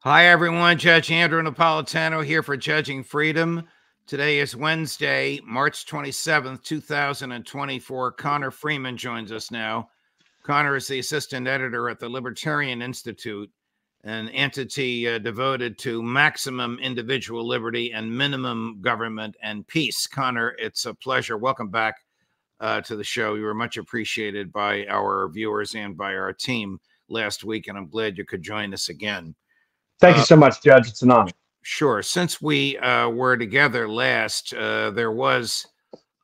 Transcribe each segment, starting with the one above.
Hi, everyone. Judge Andrew Napolitano here for Judging Freedom. Today is Wednesday, March 27th, 2024. Connor Freeman joins us now. Connor is the assistant editor at the Libertarian Institute, an entity devoted to maximum individual liberty and minimum government and peace. Connor, it's a pleasure. Welcome back to the show. You were much appreciated by our viewers and by our team last week, and I'm glad you could join us again. Thank you so much, Judge. It's an honor. Sure. Since we were together last, there was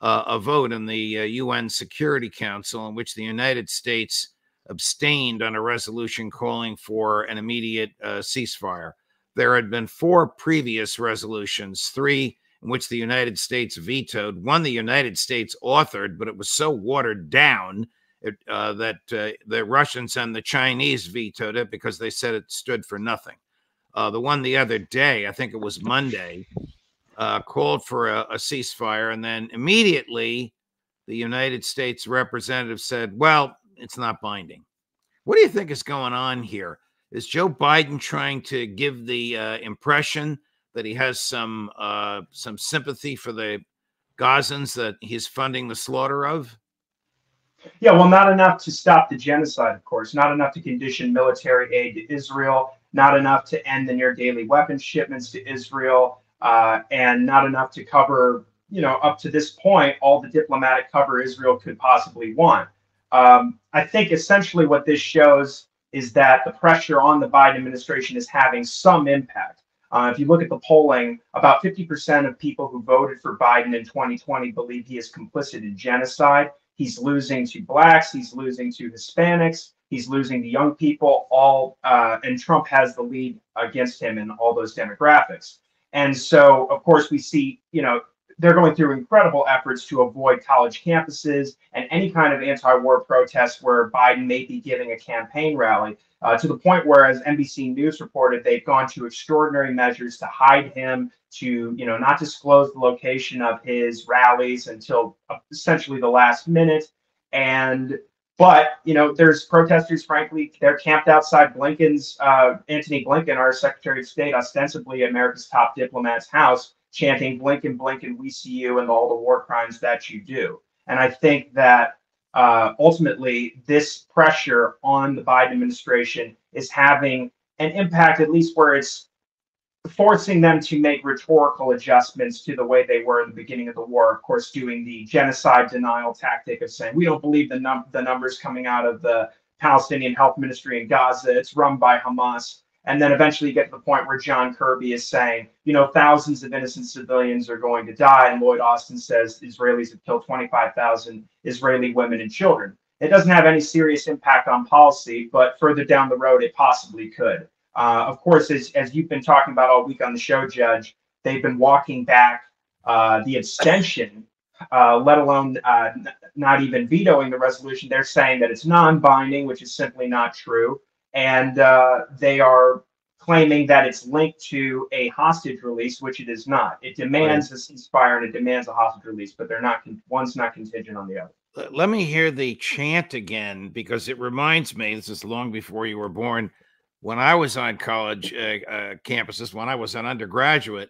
a vote in the UN Security Council in which the United States abstained on a resolution calling for an immediate ceasefire. There had been 4 previous resolutions, 3 in which the United States vetoed, one the United States authored, but it was so watered down that the Russians and the Chinese vetoed it because they said it stood for nothing. The one the other day, I think it was Monday, called for a ceasefire, and then immediately the United States representative said, well, it's not binding. What do you think is going on here? Is Joe Biden trying to give the impression that he has some sympathy for the Gazans that he's funding the slaughter of? Yeah, well, not enough to stop the genocide, of course, not enough to condition military aid to Israel, not enough to end the near daily weapons shipments to Israel, and not enough to cover, up to this point, all the diplomatic cover Israel could possibly want. I think essentially what this shows is that the pressure on the Biden administration is having some impact. If you look at the polling, about 50% of people who voted for Biden in 2020 believe he is complicit in genocide. He's losing to blacks. He's losing to Hispanics. He's losing to young people. And Trump has the lead against him in all those demographics. And so, of course, we see, they're going through incredible efforts to avoid college campuses and any kind of anti-war protest where Biden may be giving a campaign rally, to the point where, as NBC News reported, they've gone to extraordinary measures to hide him, to not disclose the location of his rallies until essentially the last minute. But there's protesters, frankly, they're camped outside Antony Blinken, our Secretary of State, ostensibly America's top diplomat's house, chanting "Blinken, Blinken, we see you," and all the war crimes that you do. And I think that ultimately this pressure on the Biden administration is having an impact, at least where it's forcing them to make rhetorical adjustments to the way they were in the beginning of the war. Of course, doing the genocide denial tactic of saying, we don't believe the numbers coming out of the Palestinian Health Ministry in Gaza. It's run by Hamas. And then eventually you get to the point where John Kirby is saying, thousands of innocent civilians are going to die. And Lloyd Austin says Israelis have killed 25,000 Israeli women and children. It doesn't have any serious impact on policy, but further down the road, it possibly could. Of course, as you've been talking about all week on the show, Judge, they've been walking back the abstention, let alone not even vetoing the resolution. They're saying that it's non-binding, which is simply not true. And they are claiming that it's linked to a hostage release, which it is not. It demands a ceasefire and it demands a hostage release, but one's not contingent on the other. Let me hear the chant again, because it reminds me, this is long before you were born, when I was on college campuses, when I was an undergraduate.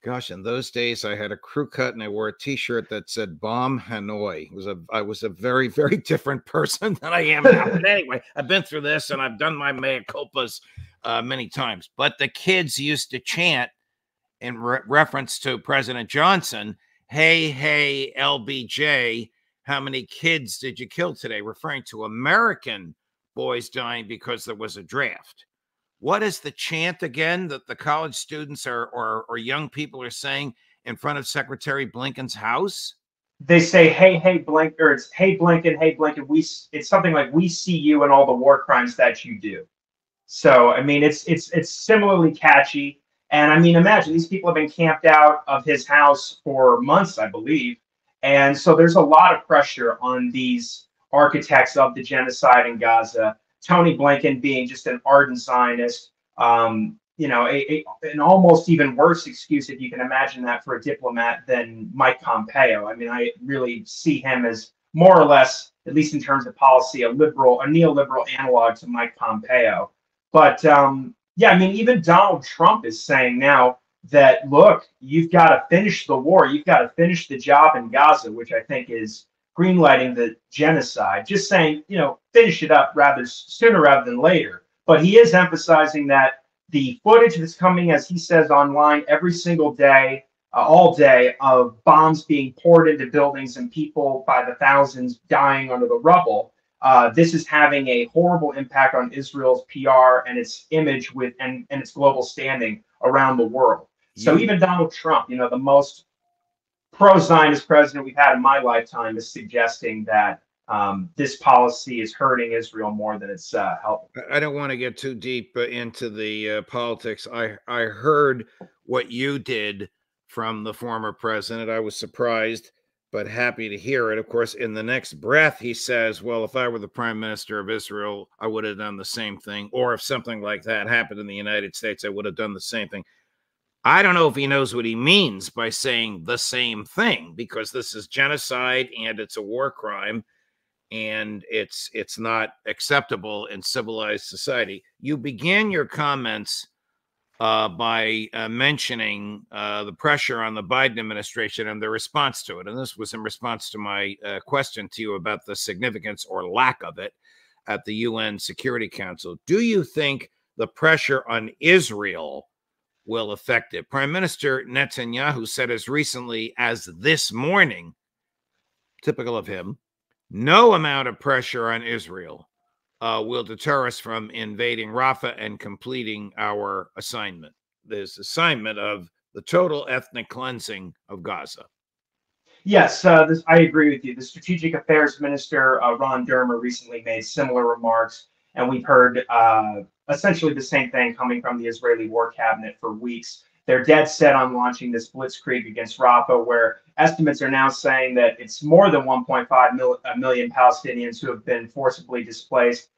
Gosh, in those days, I had a crew cut and I wore a T-shirt that said "Bomb Hanoi." I was a very, very different person than I am now. But anyway, I've been through this and I've done my mea culpas many times. But the kids used to chant in reference to President Johnson, "Hey, hey, LBJ, how many kids did you kill today?" Referring to American boys dying because there was a draft. What is the chant again that the college students or young people are saying in front of Secretary Blinken's house? They say, "Hey, hey, Blink," or it's "Hey, Blinken, hey, Blinken." It's something like, "We see you and all the war crimes that you do." So, I mean, it's similarly catchy. And I mean, imagine these people have been camped out of his house for months, I believe. And so there's a lot of pressure on these architects of the genocide in Gaza. Tony Blinken being just an ardent Zionist, an almost even worse excuse, if you can imagine that, for a diplomat than Mike Pompeo. I mean, I really see him as more or less, at least in terms of policy, a neoliberal analog to Mike Pompeo. But Yeah, I mean, even Donald Trump is saying now that, look, you've got to finish the war. You've got to finish the job in Gaza, which I think is greenlighting the genocide. Just saying, finish it up rather sooner rather than later. But he is emphasizing that the footage that's coming, as he says, online every single day, all day, of bombs being poured into buildings and people by the thousands dying under the rubble. This is having a horrible impact on Israel's PR and its image and its global standing around the world. So even Donald Trump, the most pro-Zionist president we've had in my lifetime, is suggesting that this policy is hurting Israel more than it's helping. I don't want to get too deep into the politics. I heard what you did from the former president. I was surprised, but happy to hear it. Of course, in the next breath, he says, well, if I were the prime minister of Israel, I would have done the same thing. Or if something like that happened in the United States, I would have done the same thing. I don't know if he knows what he means by saying the same thing, because this is genocide and it's a war crime, and it's not acceptable in civilized society. You began your comments by mentioning the pressure on the Biden administration and the response to it. And this was in response to my question to you about the significance or lack of it at the UN Security Council. Do you think the pressure on Israel will affect it? Prime Minister Netanyahu said as recently as this morning, typical of him, no amount of pressure on Israel will deter us from invading Rafah and completing our assignment. This assignment of the total ethnic cleansing of Gaza. Yes, I agree with you. The Strategic Affairs Minister, Ron Dermer, recently made similar remarks, and we've heard essentially the same thing coming from the Israeli War Cabinet for weeks. They're dead set on launching this blitzkrieg against Rafah, where estimates are now saying that it's more than 1.5 million Palestinians who have been forcibly displaced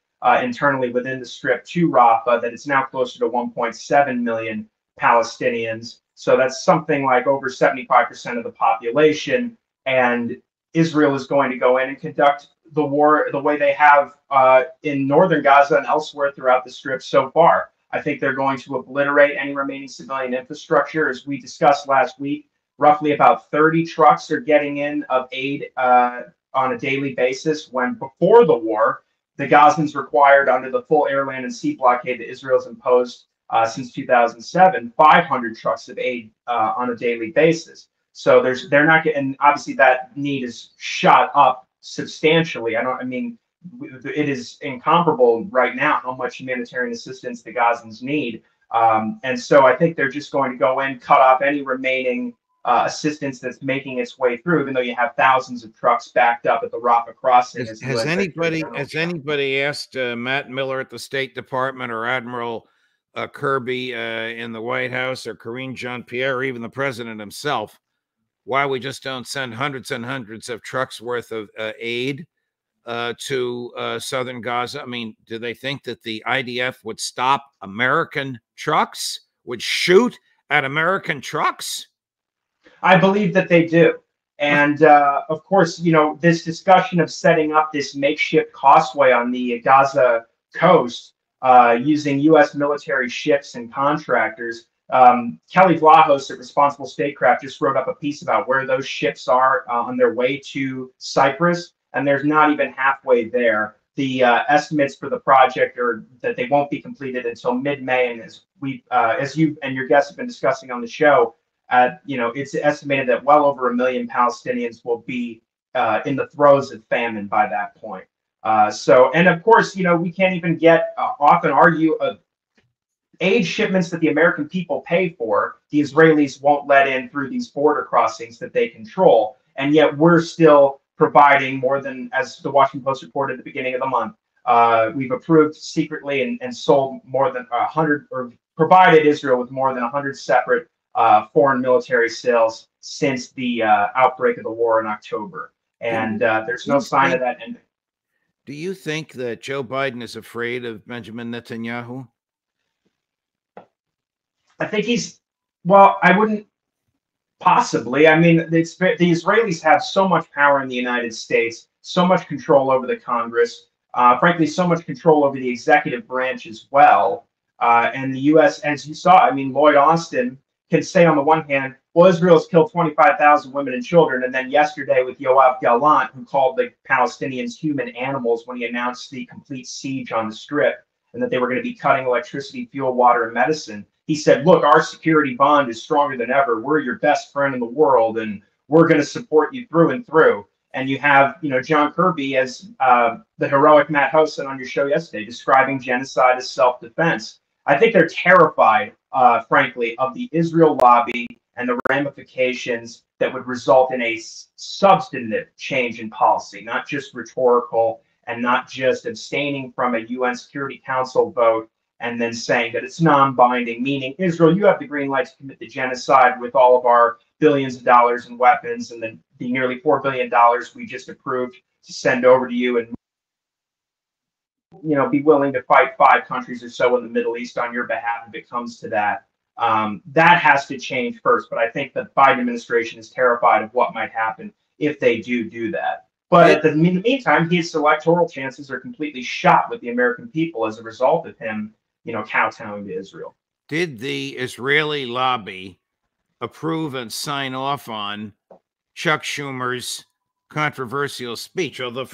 internally within the Strip to Rafah, that it's now closer to 1.7 million Palestinians. So that's something like over 75% of the population. And Israel is going to go in and conduct the war the way they have in northern Gaza and elsewhere throughout the Strip so far. I think they're going to obliterate any remaining civilian infrastructure. As we discussed last week, roughly about 30 trucks are getting in of aid on a daily basis, when before the war, the Gazans required, under the full air, land, and sea blockade that Israel's imposed since 2007, 500 trucks of aid on a daily basis. So they're not getting, and obviously that need is shot up substantially. It is incomparable right now how much humanitarian assistance the Gazans need. And so I think they're just going to go in, cut off any remaining assistance that's making its way through, even though you have thousands of trucks backed up at the Rafah crossing. Has anybody asked Matt Miller at the State Department, or Admiral Kirby in the White House, or Karine Jean-Pierre, or even the president himself, why we just don't send hundreds and hundreds of trucks worth of aid to southern Gaza? I mean, do they think that the IDF would stop American trucks, would shoot at American trucks? I believe that they do. And of course, this discussion of setting up this makeshift causeway on the Gaza coast using U.S. military ships and contractors. Kelly Vlahos at Responsible Statecraft just wrote up a piece about where those ships are on their way to Cyprus, and there's not even halfway there. The estimates for the project are that they won't be completed until mid-May, and as you and your guests have been discussing on the show, it's estimated that well over 1 million Palestinians will be in the throes of famine by that point. And of course, we can't even get often argue aid shipments that the American people pay for, the Israelis won't let in through these border crossings that they control. And yet we're still providing more than, as the Washington Post reported at the beginning of the month, we've approved secretly and sold more than 100, or provided Israel with more than 100 separate foreign military sales since the outbreak of the war in October. And there's no sign of that ending. Do you think that Joe Biden is afraid of Benjamin Netanyahu? I think I wouldn't possibly. I mean, the Israelis have so much power in the United States, so much control over the Congress, frankly, so much control over the executive branch as well. And the U.S., as you saw, I mean, Lloyd Austin can say on the one hand, well, Israel's killed 25,000 women and children. And then yesterday with Yoav Gallant, who called the Palestinians human animals when he announced the complete siege on the Strip and that they were going to be cutting electricity, fuel, water, and medicine. He said, look, our security bond is stronger than ever. We're your best friend in the world, and we're going to support you through and through. And you have, John Kirby, as the heroic Matt House said on your show yesterday, describing genocide as self-defense. I think they're terrified, frankly, of the Israel lobby and the ramifications that would result in a substantive change in policy, not just rhetorical and not just abstaining from a UN Security Council vote and then saying that it's non-binding, meaning Israel, you have the green light to commit the genocide with all of our billions of dollars in weapons and the nearly $4 billion we just approved to send over to you, and be willing to fight 5 countries or so in the Middle East on your behalf if it comes to that. That has to change first. But I think the Biden administration is terrified of what might happen if they do that. But in the meantime, his electoral chances are completely shot with the American people as a result of him, kowtowing to Israel. Did the Israeli lobby approve and sign off on Chuck Schumer's controversial speech? Although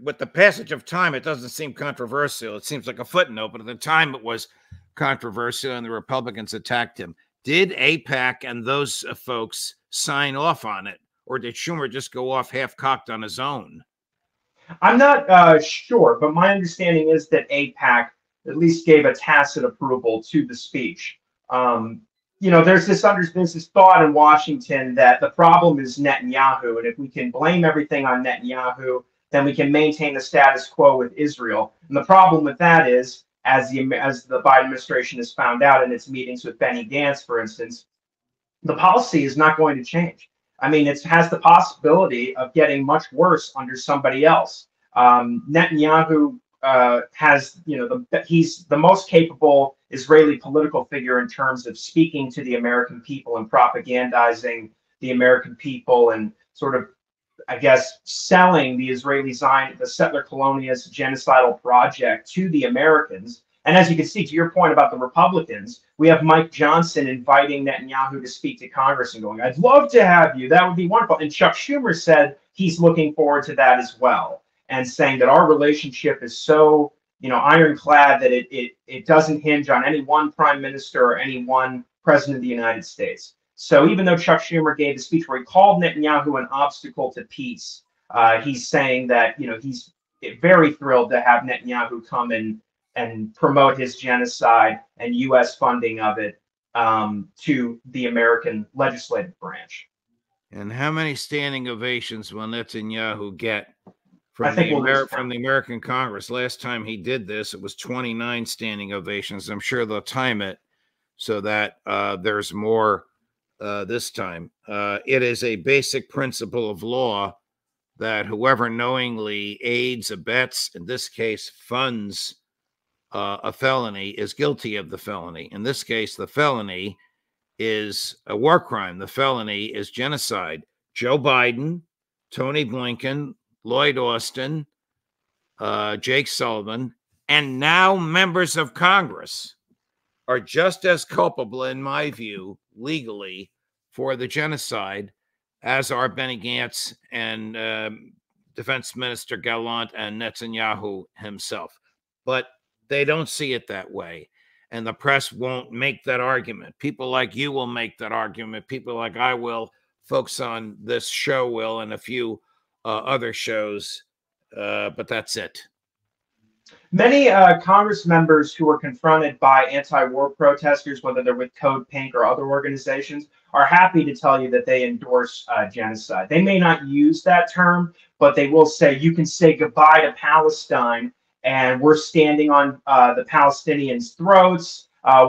with the passage of time, it doesn't seem controversial. It seems like a footnote, but at the time it was controversial and the Republicans attacked him. Did AIPAC and those folks sign off on it, or did Schumer just go off half-cocked on his own? I'm not sure, but my understanding is that AIPAC at least gave a tacit approval to the speech. There's this thought in Washington that the problem is Netanyahu, and if we can blame everything on Netanyahu, then we can maintain the status quo with Israel. And the problem with that is, as the Biden administration has found out in its meetings with Benny Gantz, for instance, the policy is not going to change. I mean, it has the possibility of getting much worse under somebody else. Netanyahu he's the most capable Israeli political figure in terms of speaking to the American people and propagandizing the American people and sort of, I guess, selling the Israeli Zion, the settler colonialist genocidal project to the Americans. And as you can see, to your point about the Republicans, we have Mike Johnson inviting Netanyahu to speak to Congress and going, I'd love to have you. That would be wonderful. And Chuck Schumer said he's looking forward to that as well, and saying that our relationship is so, ironclad that it doesn't hinge on any one prime minister or any one president of the United States. So even though Chuck Schumer gave the speech where he called Netanyahu an obstacle to peace, he's saying that, he's very thrilled to have Netanyahu come in and promote his genocide and U.S. funding of it to the American legislative branch. And how many standing ovations will Netanyahu get from the American Congress? Last time he did this, it was 29 standing ovations. I'm sure they'll time it so that there's more this time. It is a basic principle of law that whoever knowingly aids, abets, in this case, funds a felony is guilty of the felony. In this case, the felony is a war crime. The felony is genocide. Joe Biden, Tony Blinken, Lloyd Austin, Jake Sullivan, and now members of Congress are just as culpable, in my view, legally for the genocide as are Benny Gantz and Defense Minister Gallant and Netanyahu himself. But they don't see it that way. And the press won't make that argument. People like you will make that argument. People like I will, folks on this show will, and a few other shows. But that's it. Many Congress members who were confronted by anti-war protesters, whether they're with Code Pink or other organizations, are happy to tell you that they endorse genocide. They may not use that term, but they will say you can say goodbye to Palestine, and we're standing on the Palestinians' throats. I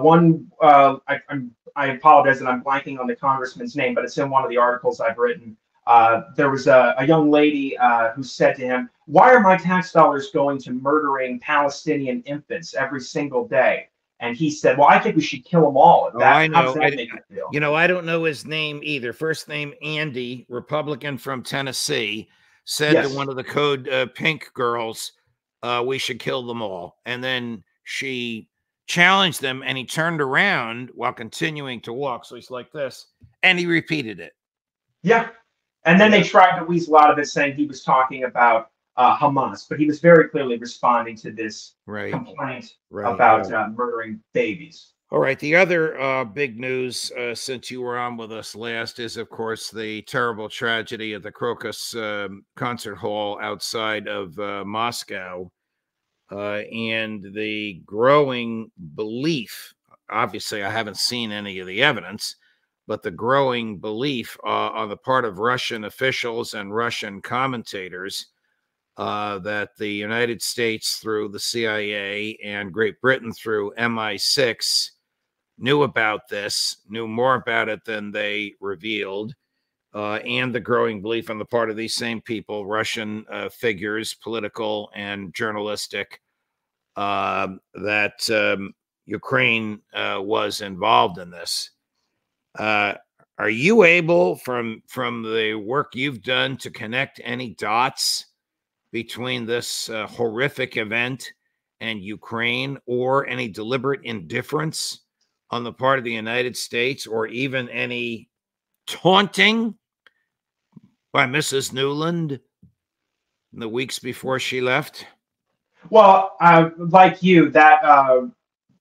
apologize that I'm blanking on the congressman's name, but it's in one of the articles I've written. There was a young lady who said to him, why are my tax dollars going to murdering Palestinian infants every single day? And he said, well, I think we should kill them all. I know. How does that make you feel? I don't know his name either. First name, Andy, Republican from Tennessee, said to one of the Code Pink girls, we should kill them all. And then she challenged them, and he turned around while continuing to walk. So he's like this, and he repeated it. Yeah. And then they tried to weasel out of it saying he was talking about Hamas, but he was very clearly responding to this complaint about murdering babies. All right. The other big news since you were on with us last is, of course, the terrible tragedy of the Crocus concert hall outside of Moscow and the growing belief. Obviously, I haven't seen any of the evidence, but the growing belief on the part of Russian officials and Russian commentators that the United States through the CIA and Great Britain through MI6 knew about this, knew more about it than they revealed, and the growing belief on the part of these same people, Russian figures, political and journalistic, that Ukraine was involved in this. Are you able, from the work you've done, to connect any dots between this horrific event and Ukraine, or any deliberate indifference on the part of the United States, or even any taunting by Mrs. Newland in the weeks before she left? Well, like you, that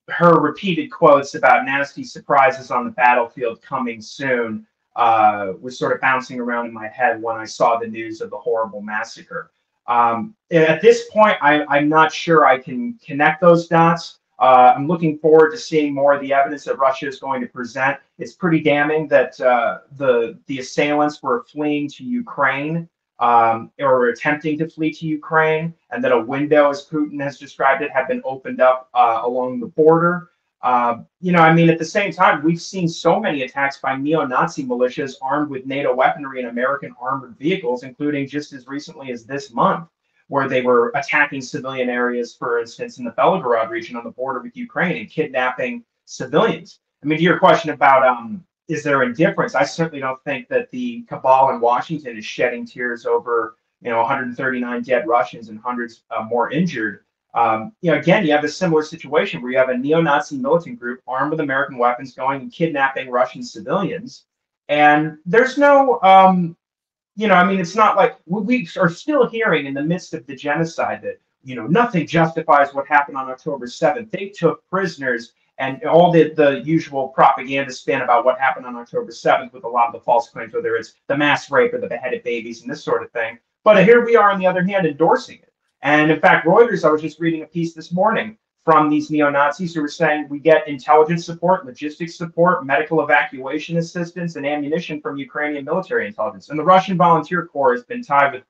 her repeated quotes about nasty surprises on the battlefield coming soon was sort of bouncing around in my head when I saw the news of the horrible massacre. At this point, I'm not sure I can connect those dots. I'm looking forward to seeing more of the evidence that Russia is going to present. It's pretty damning that the assailants were fleeing to Ukraine or attempting to flee to Ukraine, and that a window, as Putin has described it, had been opened up along the border. I mean, at the same time, we've seen so many attacks by neo-Nazi militias armed with NATO weaponry and American armored vehicles, including just as recently as this month, where they were attacking civilian areas, for instance, in the Belgorod region on the border with Ukraine, and kidnapping civilians. I mean, to your question about is there indifference, I certainly don't think that the cabal in Washington is shedding tears over 139 dead Russians and hundreds more injured. Again, you have a similar situation where you have a neo-Nazi militant group armed with American weapons going and kidnapping Russian civilians, and there's no I mean, it's not like we are still hearing in the midst of the genocide that, nothing justifies what happened on October 7th. They took prisoners, and all the usual propaganda spin about what happened on October 7th with a lot of the false claims, whether it's the mass rape or the beheaded babies and this sort of thing. But here we are, on the other hand, endorsing it. And in fact, Reuters, I was just reading a piece this morning from these neo-Nazis who were saying we get intelligence support, logistics support, medical evacuation assistance, and ammunition from Ukrainian military intelligence. And the Russian Volunteer Corps has been tied with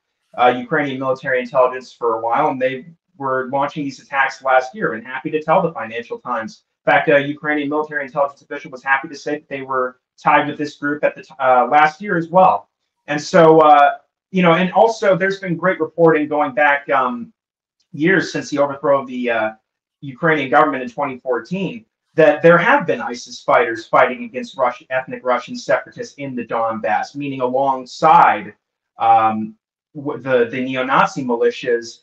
Ukrainian military intelligence for a while, and they were launching these attacks last year, and happy to tell the Financial Times. In fact, a Ukrainian military intelligence official was happy to say that they were tied with this group at the last year as well. And so, and also there's been great reporting going back years since the overthrow of the Ukrainian government in 2014, that there have been ISIS fighters fighting against ethnic Russian separatists in the Donbass, meaning alongside the neo-Nazi militias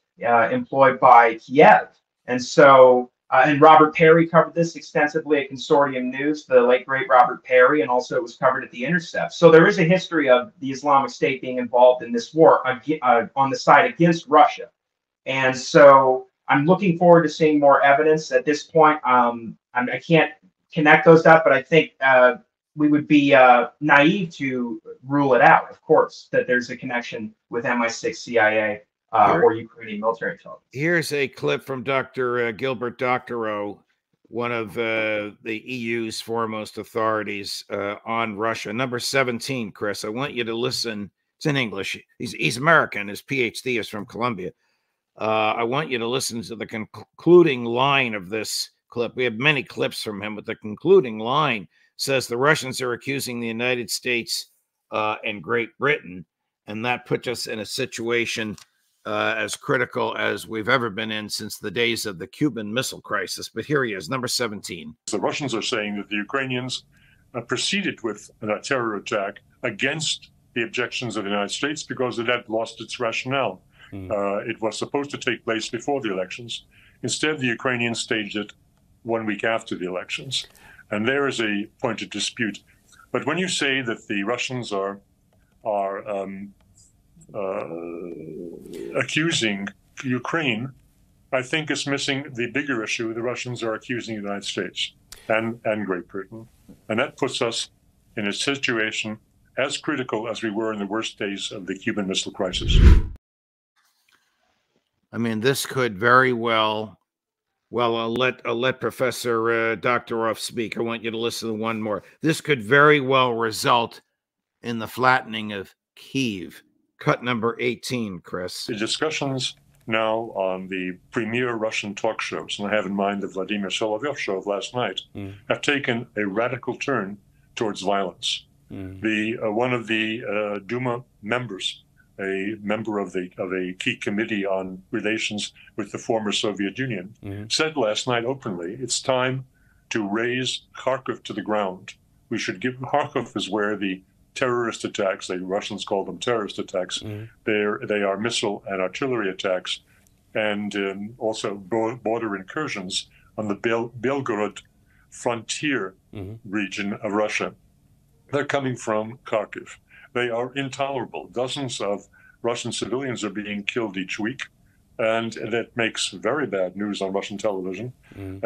employed by Kiev. And so, and Robert Perry covered this extensively at Consortium News, the late great Robert Perry, and also it was covered at The Intercept. So there is a history of the Islamic State being involved in this war on the side against Russia. And so I'm looking forward to seeing more evidence. At this point, I can't connect those dots, but I think we would be naive to rule it out, of course, that there's a connection with MI6, CIA, or Ukrainian military intelligence. Here's a clip from Dr. Gilbert Doctorow, one of the EU's foremost authorities on Russia. Number 17, Chris, I want you to listen. It's in English. He's American. His PhD is from Columbia. I want you to listen to the concluding line of this clip. We have many clips from him, but the concluding line says the Russians are accusing the United States and Great Britain, and that puts us in a situation as critical as we've ever been in since the days of the Cuban Missile Crisis. But here he is, number 17. The Russians are saying that the Ukrainians proceeded with a terror attack against the objections of the United States because it had lost its rationale. It was supposed to take place before the elections. Instead, the Ukrainians staged it 1 week after the elections. And there is a point of dispute. But when you say that the Russians are accusing Ukraine, I think it's missing the bigger issue. The Russians are accusing the United States and Great Britain. And that puts us in a situation as critical as we were in the worst days of the Cuban Missile Crisis. I mean, this could very well, I'll let Professor Doctoroff speak. I want you to listen to one more. This could very well result in the flattening of Kyiv. Cut number 18, Chris. The discussions now on the premier Russian talk shows, and I have in mind the Vladimir Solovyov show of last night, have taken a radical turn towards violence. One of the Duma members, a member of a key committee on relations with the former Soviet Union, said last night openly, it's time to raise Kharkiv to the ground. We should give Kharkiv is where the terrorist attacks, the Russians call them terrorist attacks, they are missile and artillery attacks, and also border incursions on the Belgorod frontier region of Russia. They're coming from Kharkiv. They are intolerable. Dozens of Russian civilians are being killed each week, and that makes very bad news on Russian television. And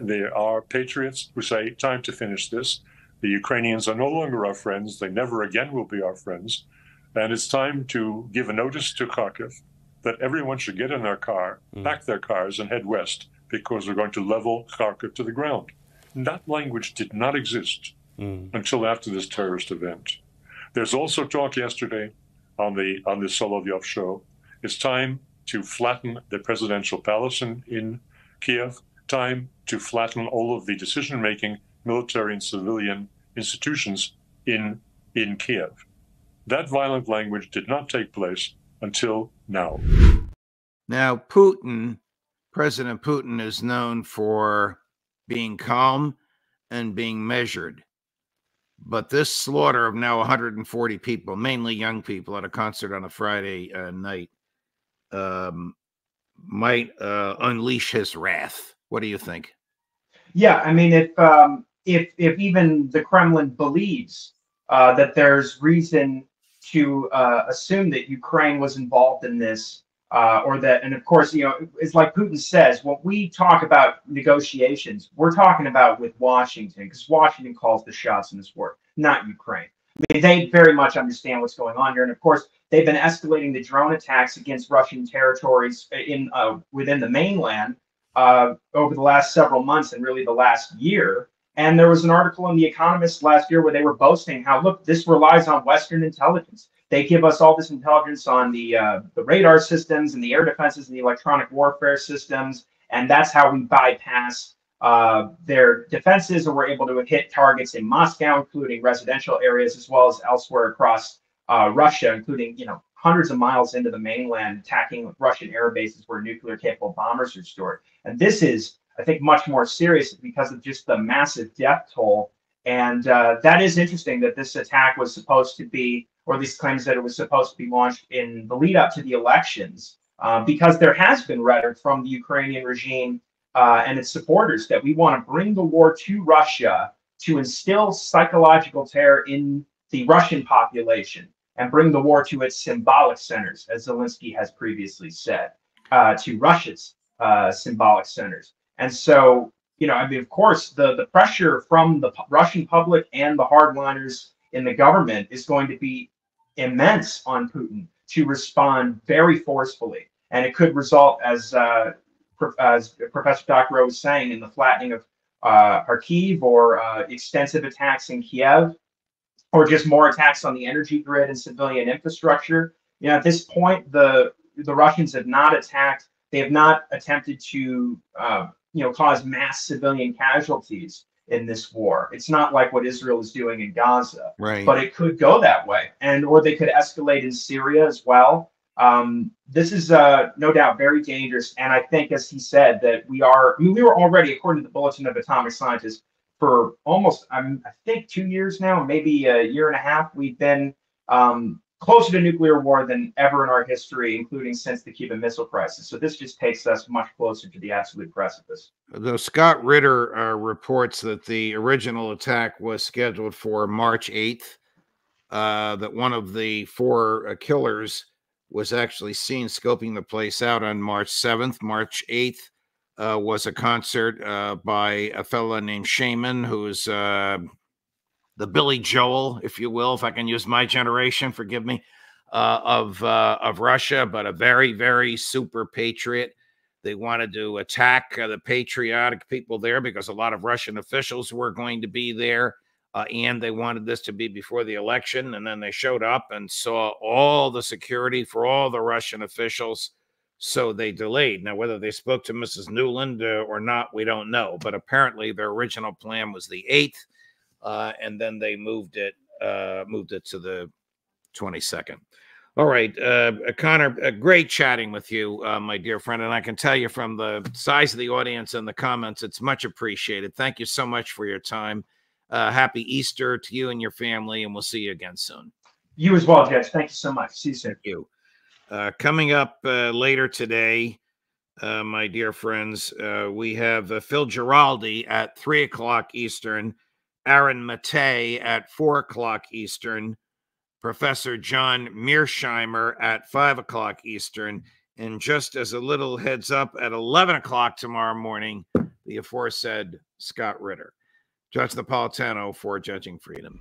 there are patriots who say, time to finish this. The Ukrainians are no longer our friends. They never again will be our friends. And it's time to give a notice to Kharkiv that everyone should get in their car, pack their cars, and head west, because we're going to level Kharkiv to the ground. And that language did not exist until after this terrorist event. There's also talk yesterday on the Solovyov show. It's time to flatten the presidential palace in Kiev, time to flatten all of the decision-making military and civilian institutions in Kiev. That violent language did not take place until now. Now, President Putin is known for being calm and being measured. But this slaughter of now 140 people, mainly young people, at a concert on a Friday night, might unleash his wrath. What do you think? Yeah, I mean, if even the Kremlin believes that there's reason to assume that Ukraine was involved in this, or that, and of course, it's like Putin says, when we talk about negotiations, we're talking about with Washington, because Washington calls the shots in this war, not Ukraine. I mean, they very much understand what's going on here, and of course, they've been escalating the drone attacks against Russian territories within the mainland over the last several months and really the last year. And there was an article in The Economist last year where they were boasting how, look, this relies on Western intelligence. They give us all this intelligence on the radar systems and the air defenses and the electronic warfare systems, and that's how we bypass their defenses, or we're able to hit targets in Moscow, including residential areas, as well as elsewhere across Russia, including hundreds of miles into the mainland, attacking Russian air bases where nuclear-capable bombers are stored. And this is, I think, much more serious because of just the massive death toll. And that is interesting that this attack was supposed to be, or these claims that it was supposed to be launched in the lead up to the elections, because there has been rhetoric from the Ukrainian regime and its supporters that we want to bring the war to Russia to instill psychological terror in the Russian population and bring the war to its symbolic centers, as Zelensky has previously said, to Russia's symbolic centers. And so, I mean, of course, the pressure from the Russian public and the hardliners in the government is going to be immense on Putin to respond very forcefully. And it could result, as Professor Doctorow was saying, in the flattening of Kharkiv, or extensive attacks in Kiev, or just more attacks on the energy grid and civilian infrastructure. At this point, the Russians have not attacked. They have not attempted to cause mass civilian casualties in this war. It's not like what Israel is doing in Gaza, right? But it could go that way, or they could escalate in Syria as well. This is no doubt very dangerous, and I think, as he said, that we were already, according to the Bulletin of Atomic Scientists, for almost I think 2 years now, maybe a year and a half, we've been closer to nuclear war than ever in our history, including since the Cuban Missile Crisis. So this just takes us much closer to the absolute precipice. Though Scott Ritter reports that the original attack was scheduled for March 8th, that one of the four killers was actually seen scoping the place out on March 7th. March 8th was a concert by a fellow named Shaman, who's the Billy Joel, if you will, if I can use my generation, forgive me, of Russia, but a very, very super patriot. They wanted to attack the patriotic people there because a lot of Russian officials were going to be there, and they wanted this to be before the election. And then they showed up and saw all the security for all the Russian officials, so they delayed. Now, whether they spoke to Mrs. Newland or not, we don't know. But apparently their original plan was the 8th. And then they moved it to the 22nd. All right, Connor, great chatting with you, my dear friend. And I can tell you from the size of the audience and the comments, it's much appreciated. Thank you so much for your time. Happy Easter to you and your family, and we'll see you again soon. You as well, Judge. Thank you so much. See you soon. Thank you. Coming up later today, my dear friends, we have Phil Giraldi at 3 o'clock Eastern, Aaron Matei at 4 o'clock Eastern, Professor John Mearsheimer at 5 o'clock Eastern, and just as a little heads up, at 11 o'clock tomorrow morning, the aforesaid Scott Ritter. Judge Napolitano for Judging Freedom.